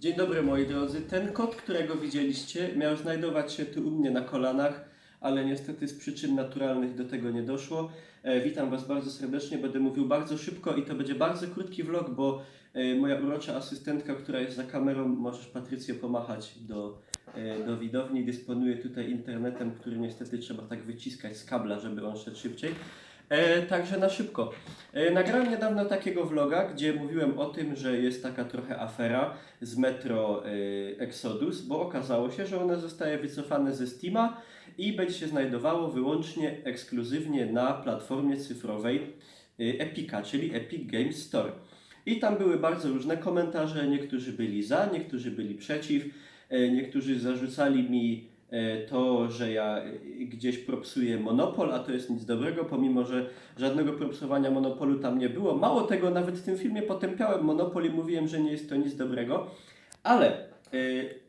Dzień dobry moi drodzy. Ten kot, którego widzieliście, miał znajdować się tu u mnie na kolanach, ale niestety z przyczyn naturalnych do tego nie doszło. Witam Was bardzo serdecznie, będę mówił bardzo szybko i to będzie bardzo krótki vlog, bo moja urocza asystentka, która jest za kamerą, możesz Patrycjo pomachać do widowni, dysponuje tutaj internetem, który niestety trzeba tak wyciskać z kabla, żeby on szedł szybciej. Także na szybko. Nagrałem niedawno takiego vloga, gdzie mówiłem o tym, że jest taka trochę afera z Metro Exodus, bo okazało się, że one zostaje wycofane ze Steama i będzie się znajdowało wyłącznie ekskluzywnie na platformie cyfrowej Epica, czyli Epic Games Store. I tam były bardzo różne komentarze, niektórzy byli za, niektórzy byli przeciw, niektórzy zarzucali mi to, że ja gdzieś propsuję monopol, a to jest nic dobrego, pomimo że żadnego propsowania monopolu tam nie było. Mało tego, nawet w tym filmie potępiałem monopol i mówiłem, że nie jest to nic dobrego, ale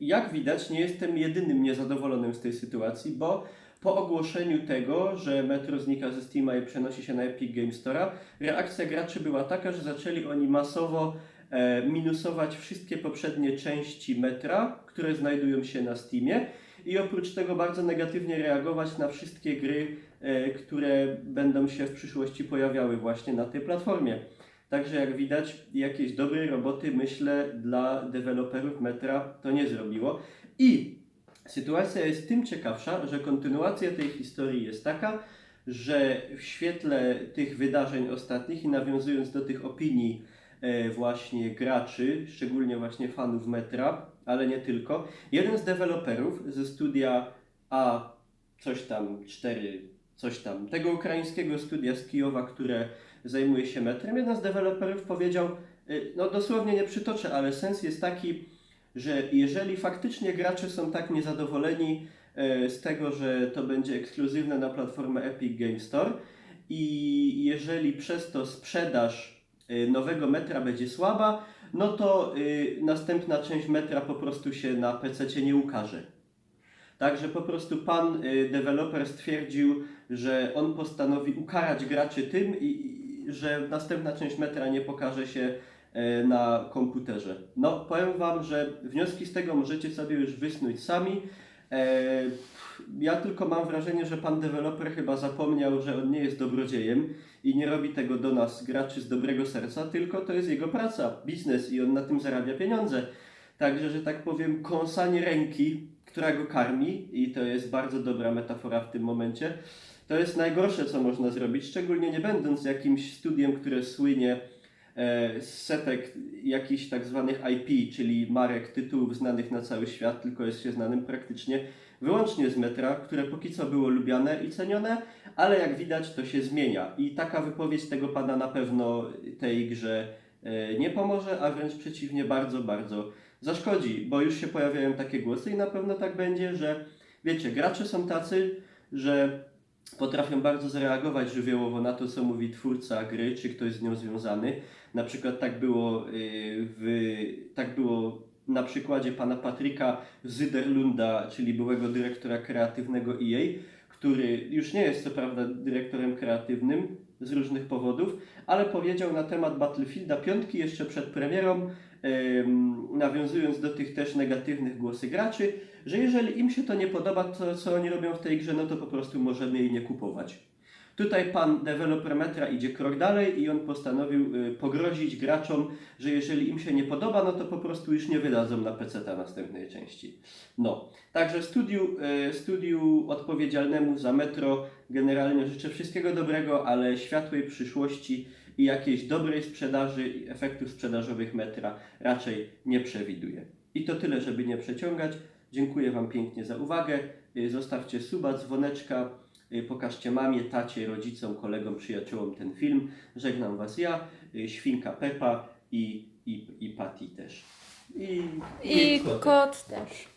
jak widać, nie jestem jedynym niezadowolonym z tej sytuacji, bo po ogłoszeniu tego, że Metro znika ze Steama i przenosi się na Epic Games Store'a, reakcja graczy była taka, że zaczęli oni masowo minusować wszystkie poprzednie części Metra, które znajdują się na Steamie i oprócz tego bardzo negatywnie reagować na wszystkie gry, które będą się w przyszłości pojawiały właśnie na tej platformie. Także jak widać, jakiejś dobrej roboty, myślę, dla deweloperów Metra to nie zrobiło. I sytuacja jest tym ciekawsza, że kontynuacja tej historii jest taka, że w świetle tych wydarzeń ostatnich i nawiązując do tych opinii właśnie graczy, szczególnie właśnie fanów Metra, ale nie tylko, jeden z deweloperów ze studia A coś tam 4, coś tam, tego ukraińskiego studia z Kijowa, które zajmuje się Metrem, jeden z deweloperów powiedział, no dosłownie nie przytoczę, ale sens jest taki, że jeżeli faktycznie gracze są tak niezadowoleni z tego, że to będzie ekskluzywne na platformę Epic Games Store i jeżeli przez to sprzedaż nowego Metra będzie słaba, no to następna część Metra po prostu się na PC nie ukaże. Także po prostu pan deweloper stwierdził, że on postanowi ukarać graczy tym, że następna część Metra nie pokaże się na komputerze. No, powiem Wam, że wnioski z tego możecie sobie już wysnuć sami. Ja tylko mam wrażenie, że pan deweloper chyba zapomniał, że on nie jest dobrodziejem i nie robi tego do nas, graczy, z dobrego serca, tylko to jest jego praca, biznes i on na tym zarabia pieniądze. Także, że tak powiem, kąsanie ręki, która go karmi, i to jest bardzo dobra metafora w tym momencie, to jest najgorsze, co można zrobić, szczególnie nie będąc jakimś studiem, które słynie z setek jakichś tak zwanych IP, czyli marek, tytułów znanych na cały świat, tylko jest się znanym praktycznie wyłącznie z Metra, które póki co było lubiane i cenione, ale jak widać to się zmienia i taka wypowiedź tego pana na pewno tej grze nie pomoże, a wręcz przeciwnie, bardzo, bardzo zaszkodzi, bo już się pojawiają takie głosy i na pewno tak będzie, że wiecie, gracze są tacy, że potrafią bardzo zareagować żywiołowo na to, co mówi twórca gry, czy ktoś z nią związany. Na przykład tak było na przykładzie pana Patryka Zyderlunda, czyli byłego dyrektora kreatywnego EA, który już nie jest co prawda dyrektorem kreatywnym z różnych powodów, ale powiedział na temat Battlefielda 5 jeszcze przed premierą, nawiązując do tych też negatywnych głosy graczy, że jeżeli im się to nie podoba, to co oni robią w tej grze, no to po prostu możemy jej nie kupować. Tutaj pan deweloper Metra idzie krok dalej i on postanowił pogrozić graczom, że jeżeli im się nie podoba, no to po prostu już nie wydadzą na PC-ta następnej części. No, także studiu odpowiedzialnemu za Metro generalnie życzę wszystkiego dobrego, ale światłej przyszłości i jakiejś dobrej sprzedaży i efektów sprzedażowych Metra raczej nie przewiduję. I to tyle, żeby nie przeciągać. Dziękuję Wam pięknie za uwagę. Zostawcie suba, dzwoneczka, pokażcie mamie, tacie, rodzicom, kolegom, przyjaciołom ten film. Żegnam Was ja, świnka Pepa i Patty też. I kot też.